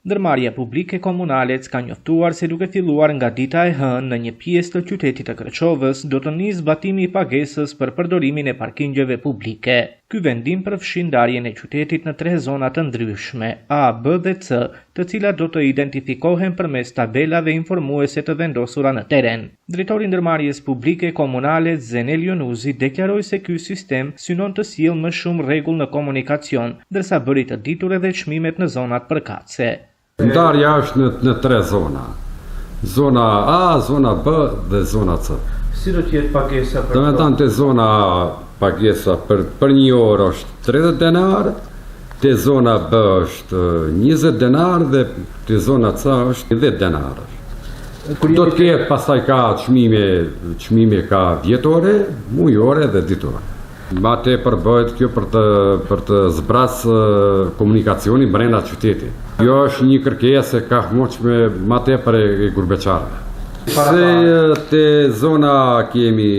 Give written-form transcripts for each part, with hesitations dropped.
Ndërmarrja publike komunale ka njoftuar se duke filluar nga dita e hënë në një pjesë të qytetit të Kërçovës, do të nisë zbatimi i pagesës për përdorimin e parkingjeve publike. Ky vendim përfshin ndarjen e qytetit në 3 zona të ndryshme, A, B dhe C, të cilat do të identifikohen përmes tabelave informuese të vendosura në teren. Drejtori i ndërmarrjes publike komunale Zenel Jonuzi deklaroi se ky sistem synon të sjellë më shumë rregull në komunikacion, ndërsa bëri të ditur edhe çmimet në zonat përkatëse. Ndarja është në 3 zona. Zona A, zona B dhe zona C. Si do të jetë pagesa për këto? Te zona A pagesa për një orë është 30 denar, te zona B është 20 denar dhe te zona C është 10 denar. Do të ketë pastaj ka çmime ka vjetore, mujore dhe ditore. Ma tepër bëhet kjo për të zbrasë komunikacionin brenda qytetit. Kjo është një kërkesë e ka moqme ma tepër e gurbeqarëve. Se te zona kemi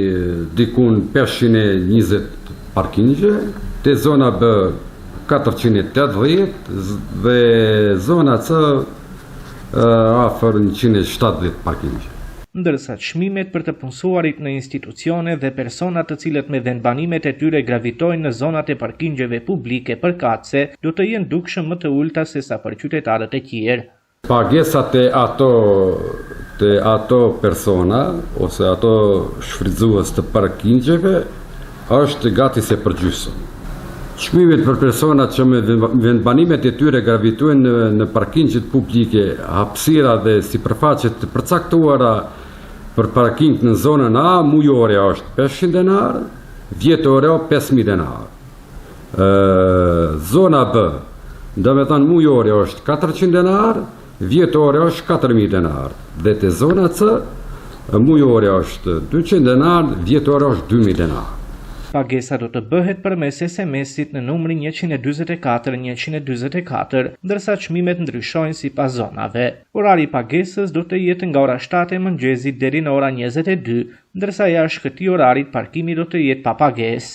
dikun 520 parkingje, te zona B 480 dhe zona C afër 170 parkingje. Ndërsa çmimet për të punësuarit në institucione dhe personat të cilët me vendbanimet e tyre gravitojnë në zonat e parkingjeve publike përkatëse do të jenë dukshëm më të ulta se sa për qytetarët e tjerë. Pagesat e ato persona ose ato shfrytzues të parkingjeve është gati se përgjysëm. Çmimet për personat që me vendbanimet e tyre gravitojnë në parkingjet publike, hapësira dhe sipërfaqe të përcaktuara për parking në zonën A, mujore është 500 denar, vjetore 5000 denar. Zona B, do me thënë mujore është 400 denar, vjetore është 4000 denar. Dhe te zona C, mujore është 200 denar, vjetore është 2000 denar. Pagesa do të bëhet përmes SMS-it në numrin 144 144, ndërsa çmimet ndryshojnë sipas zonave. Orari i pagesës do të jetë nga ora 7 e mëngjesit deri në ora 22, ndërsa jashtë këtij orari parkimi do të jetë pa pagesë.